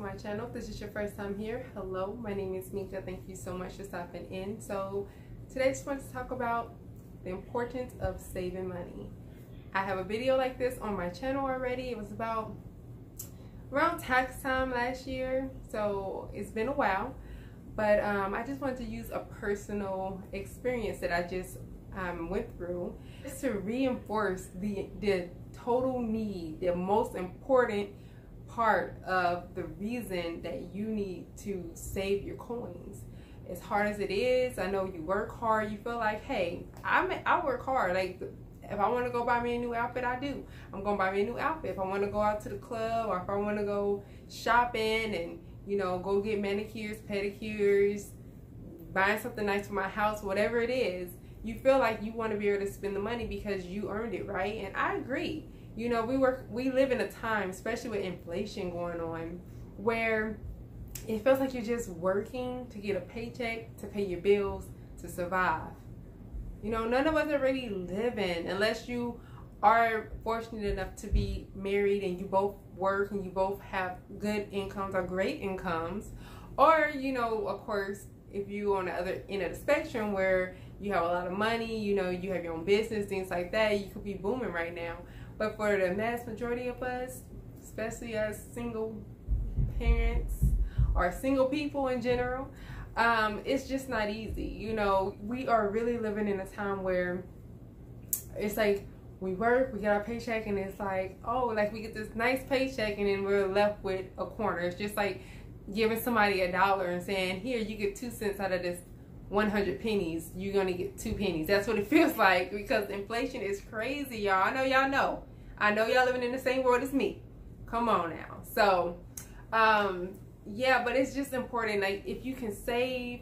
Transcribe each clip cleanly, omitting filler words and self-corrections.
to my channel. If this is your first time here, hello, my name is Mika. Thank you so much for stopping in. So today I just wanted to talk about the importance of saving money. I have a video like this on my channel already. It was about around tax time last year, so it's been a while, but I just wanted to use a personal experience that I just went through just to reinforce the total need, the most important part of the reason that you need to save your coins. As hard as it is, I know you work hard, you feel like, hey, I work hard. Like, if I want to go buy me a new outfit, I do. I'm going to buy me a new outfit. If I want to go out to the club, or if I want to go shopping and, you know, go get manicures, pedicures, buying something nice for my house, whatever it is, you feel like you want to be able to spend the money because you earned it, right? And I agree. You know, we live in a time, especially with inflation going on, where it feels like you're just working to get a paycheck, to pay your bills, to survive. You know, none of us are really living unless you are fortunate enough to be married and you both work and you both have good incomes or great incomes. Or, you know, of course, if you're on the other end of the spectrum where you have a lot of money, you know, you have your own business, things like that, you could be booming right now. But for the mass majority of us, especially as single parents or single people in general, it's just not easy. You know, we are really living in a time where it's like we work, we get our paycheck, and it's like, oh, like we get this nice paycheck and then we're left with a corner. It's just like giving somebody $1 and saying, here, you get 2 cents out of this 100 pennies, you're gonna get 2 pennies. That's what it feels like, because inflation is crazy, y'all. I know y'all know. I know y'all living in the same world as me. Come on now. So yeah, but it's just important. Like, if you can save,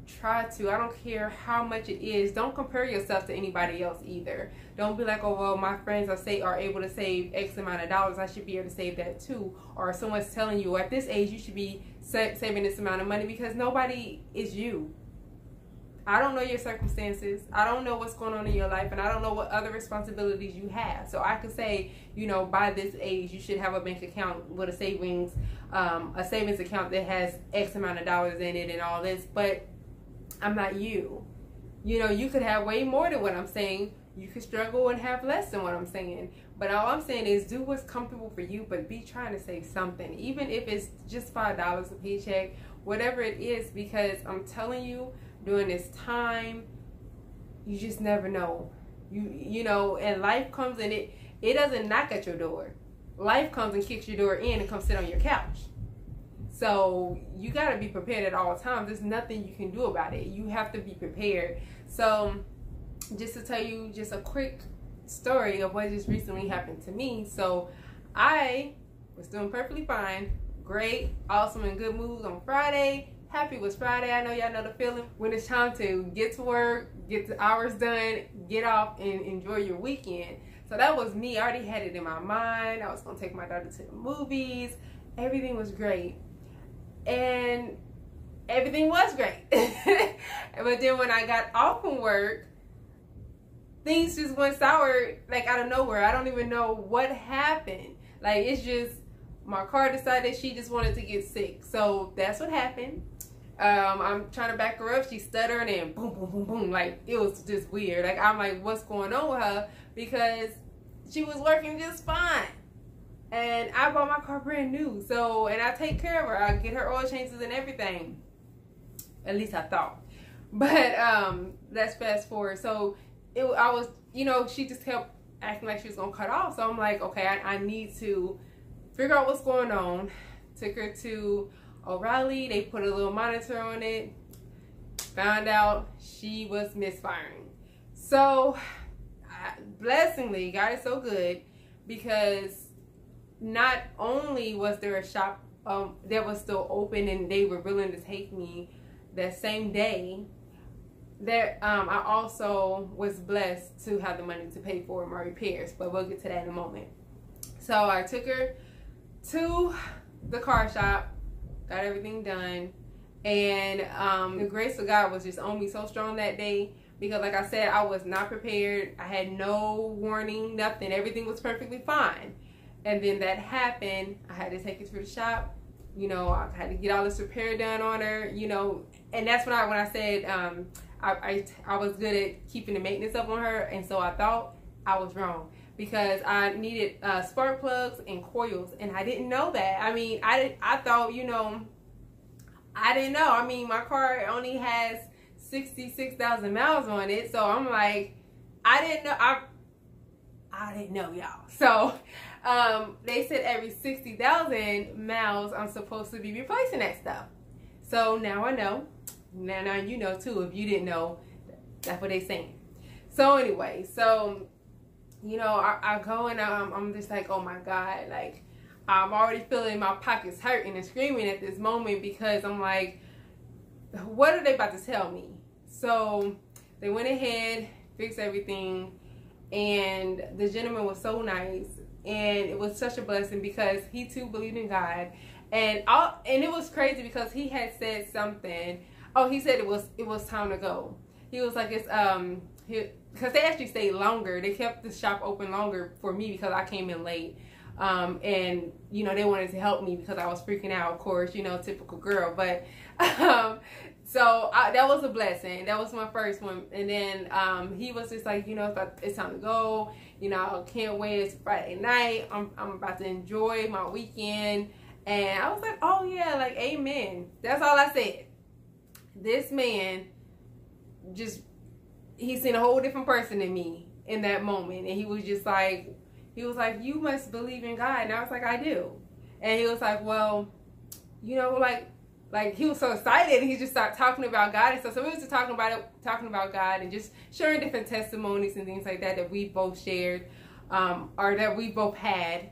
try to. I don't care how much it is. Don't compare yourself to anybody else either. Don't be like, oh, well, my friends are able to save X amount of dollars, I should be able to save that too. Or someone's telling you, at this age, you should be saving this amount of money, because nobody is you. I don't know your circumstances. I don't know what's going on in your life, and I don't know what other responsibilities you have. So I could say, you know, by this age, you should have a bank account with a savings account that has X amount of dollars in it and all this. But I'm not you. You know, you could have way more than what I'm saying. You could struggle and have less than what I'm saying. But all I'm saying is do what's comfortable for you, but be trying to save something. Even if it's just $5 a paycheck, whatever it is, because I'm telling you, during this time, you just never know. You know, and life comes and it doesn't knock at your door. Life comes and kicks your door in and comes sit on your couch. So you got to be prepared at all times. There's nothing you can do about it. You have to be prepared. So just to tell you just a quick story of what just recently happened to me. So I was doing perfectly fine, great, awesome, and good mood on Friday. Happy was Friday. I know y'all know the feeling when it's time to get to work, get the hours done, get off, and enjoy your weekend. So that was me. I already had it in my mind. I was going to take my daughter to the movies. Everything was great. And everything was great. But then when I got off from work, things just went sour, like out of nowhere. I don't even know what happened. Like, it's just, my car decided she just wanted to get sick. So that's what happened. I'm trying to back her up. She's stuttering and boom, boom, boom, boom. Like, it was just weird. Like, I'm like, what's going on with her? Because she was working just fine. And I bought my car brand new. So, and I take care of her. I get her oil changes and everything. At least I thought. But let's fast forward. So, I was, you know, she just kept acting like she was going to cut off. So, I'm like, okay, I need to figure out what's going on. Took her to O'Reilly. They put a little monitor on it. Found out she was misfiring. So, blessingly, God is so good, because not only was there a shop that was still open and they were willing to take me that same day, that I also was blessed to have the money to pay for my repairs. But we'll get to that in a moment. So I took her to the car shop, got everything done, and the grace of God was just on me so strong that day, because like I said, I was not prepared. I had no warning, nothing. Everything was perfectly fine. And then that happened. I had to take it to the shop, You know, I had to get all this repair done on her, you know, and that's when I said I was good at keeping the maintenance up on her, and so I thought I was wrong because I needed spark plugs and coils, and I didn't know that. I mean, I thought, you know, I didn't know. I mean, my car only has 66,000 miles on it, so I'm like, I didn't know. I didn't know, y'all. So they said every 60,000 miles I'm supposed to be replacing that stuff. So now I know. Now you know too. If you didn't know, that's what they saying. So anyway, so you know, I go and I'm just like, oh my God, like I'm already feeling my pockets hurting and screaming at this moment because I'm like, what are they about to tell me? So they went ahead, fixed everything, and the gentleman was so nice, and it was such a blessing because he too believed in God, and it was crazy because he had said something. Oh, he said it was time to go. He was like, it's because they actually stayed longer. They kept the shop open longer for me because I came in late. And you know, they wanted to help me because I was freaking out, of course, you know, typical girl. But so that was a blessing. That was my first one. And then he was just like, you know, it's time to go. You know, I can't wait. It's Friday night. I'm about to enjoy my weekend. And I was like, oh yeah, like amen. That's all I said. This man he's seen a whole different person than me in that moment. And he was like, you must believe in God. And I was like, I do. And he was like, well, you know, like he was so excited, and he just started talking about God and stuff. So we was just talking about God and just sharing different testimonies and things like that we both shared, or that we both had.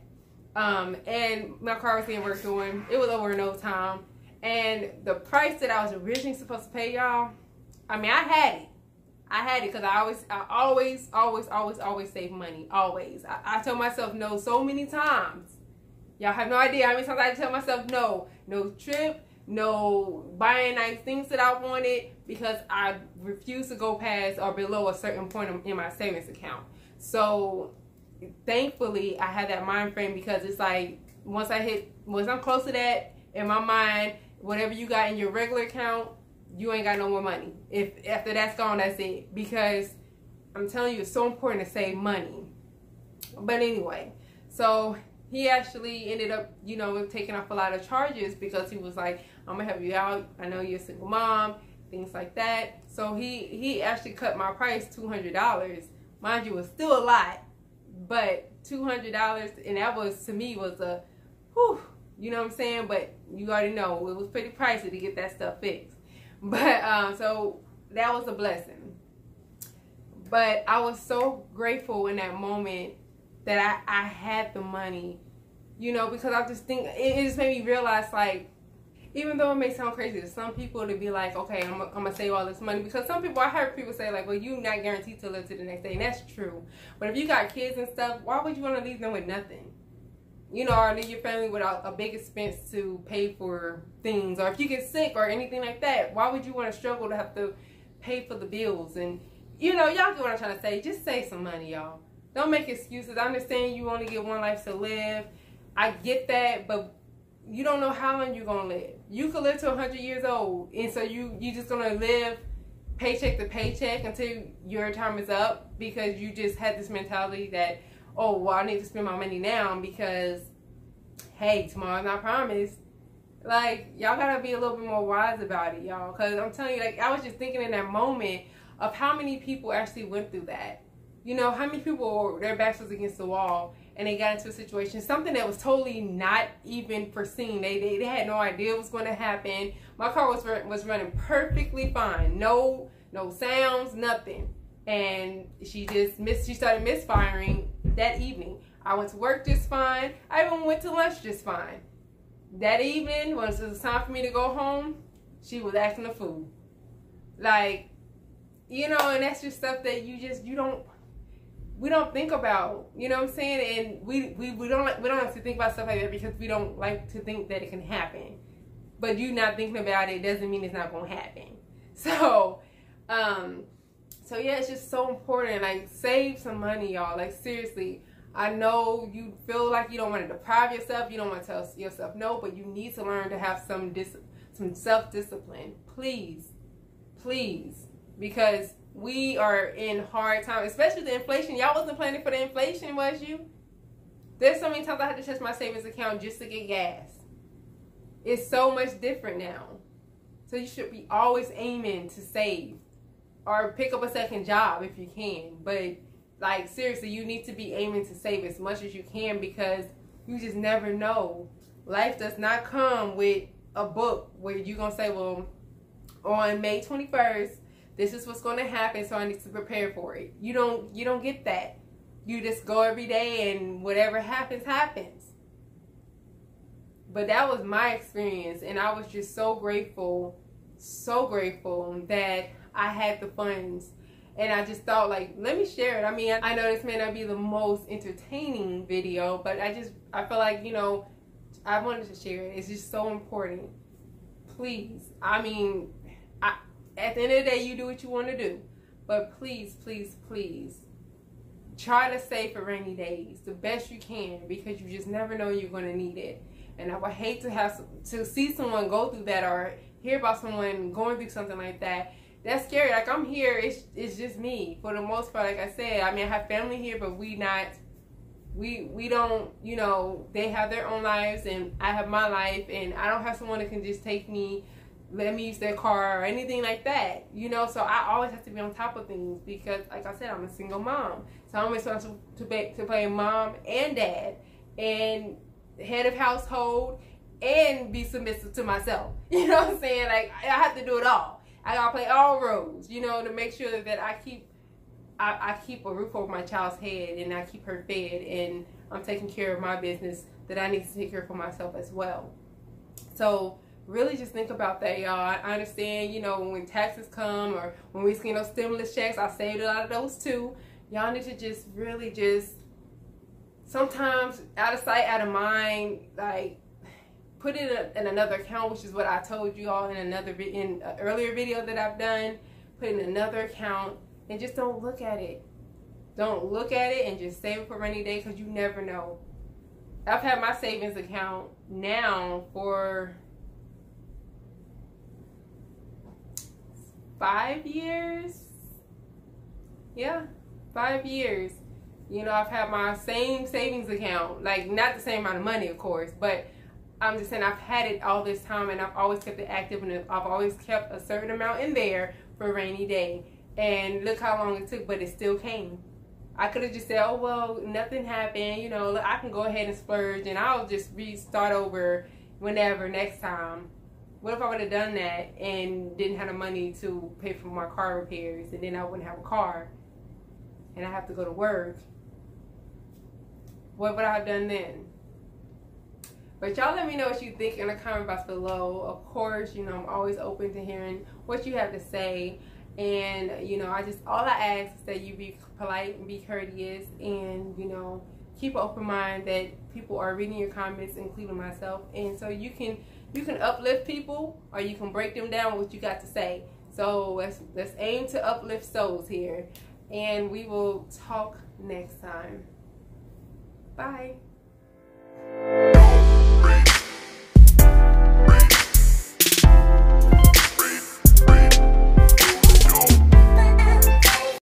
And my car was getting worked on. It was over in no time. And the price that I was originally supposed to pay, y'all, I mean, I had it because I always save money. Always. I tell myself no so many times. Y'all have no idea how many times I tell myself no. No trip, no buying nice things that I wanted, because I refuse to go past or below a certain point in my savings account. So thankfully I had that mind frame, because it's like once I'm close to that, in my mind, whatever you got in your regular account, you ain't got no more money. If after that's gone, that's it. Because I'm telling you, it's so important to save money. But anyway, so he actually ended up, you know, taking off a lot of charges, because he was like, I'm gonna help you out. I know you're a single mom, things like that. So he actually cut my price $200. Mind you, it was still a lot, but $200, and that was, to me, was a whew, you know what I'm saying? But you already know it was pretty pricey to get that stuff fixed. But so that was a blessing. But I was so grateful in that moment that I had the money, you know, because I just think it just made me realize, like, even though it may sound crazy to some people to be like, okay, I'm gonna save all this money, because some people, I heard people say like, well, you're not guaranteed to live to the next day, and that's true. But if you got kids and stuff, why would you want to leave them with nothing? You know, or leave your family without a big expense to pay for things, or if you get sick or anything like that, why would you want to struggle to have to pay for the bills? And you know, y'all get what I'm trying to say. Just save some money, y'all. Don't make excuses. I understand you only get one life to live. I get that, but you don't know how long you're gonna live. You could live to 100 years old, and so you just gonna live paycheck to paycheck until your time is up, because you just had this mentality that, oh, well, I need to spend my money now because, hey, tomorrow's not promised. Like, y'all gotta be a little bit more wise about it, y'all. Because I'm telling you, like, I was just thinking in that moment of how many people actually went through that. You know, how many people, their backs was against the wall, and they got into a situation, something that was totally not even foreseen. They had no idea what was going to happen. My car was running perfectly fine. No sounds, nothing. And she started misfiring that evening. I went to work just fine. I even went to lunch just fine. That evening, when it was time for me to go home, she was acting a fool. Like, you know, and that's just stuff that we don't think about. You know what I'm saying? And we don't like to think about stuff like that, because we don't like to think that it can happen. But you not thinking about it doesn't mean it's not gonna happen. So yeah, it's just so important. Like, save some money, y'all. Like, seriously. I know you feel like you don't want to deprive yourself. You don't want to tell yourself no, but you need to learn to have some self-discipline. Please, please, because we are in hard times, especially the inflation. Y'all wasn't planning for the inflation, was you? There's so many times I had to touch my savings account just to get gas. It's so much different now. So you should be always aiming to save or pick up a second job if you can. But like seriously, you need to be aiming to save as much as you can because you just never know. Life does not come with a book where you're going to say, well, on May 21st, this is what's going to happen, so I need to prepare for it. You don't get that. You just go every day and whatever happens, happens. But that was my experience, and I was just so grateful that I had the funds. And I just thought, like, let me share it. I mean, I know this may not be the most entertaining video, but I feel like, you know, I wanted to share it. It's just so important. Please, I mean, at the end of the day, you do what you want to do. But please, please, please, try to save for rainy days the best you can, because you just never know you're going to need it. And I would hate to see someone go through that or hear about someone going through something like that. That's scary. Like, I'm here, it's just me for the most part. Like I said, I mean, I have family here, but we don't, you know, they have their own lives and I have my life, and I don't have someone that can just take me, let me use their car or anything like that, you know. So I always have to be on top of things because, like I said, I'm a single mom. So I'm responsible to play mom and dad and head of household and be submissive to myself. You know what I'm saying? Like, I have to do it all. I gotta play all roles, you know, to make sure that I keep a roof over my child's head and I keep her fed, and I'm taking care of my business that I need to take care of for myself as well. So really just think about that, y'all. I understand, you know, when taxes come or when we see those stimulus checks, I saved a lot of those too. Y'all need to just really just sometimes out of sight, out of mind, like put it in another account, which is what I told you all in an earlier video that I've done. Put in another account and just don't look at it. Don't look at it and just save it for a rainy day, because you never know. I've had my savings account now for 5 years. Yeah, 5 years. You know, I've had my same savings account, like not the same amount of money, of course, but I'm just saying I've had it all this time, and I've always kept it active, and I've always kept a certain amount in there for a rainy day. And look how long it took, but it still came. I could have just said, oh, well, nothing happened. You know, I can go ahead and splurge, and I'll just restart over whenever, next time. What if I would have done that and didn't have the money to pay for my car repairs, and then I wouldn't have a car, and I have to go to work? What would I have done then? But y'all let me know what you think in the comment box below. Of course, you know, I'm always open to hearing what you have to say. And, you know, all I ask is that you be polite and be courteous, and, you know, keep an open mind that people are reading your comments, including myself. And so you can uplift people, or you can break them down with what you got to say. So let's aim to uplift souls here. And we will talk next time. Bye.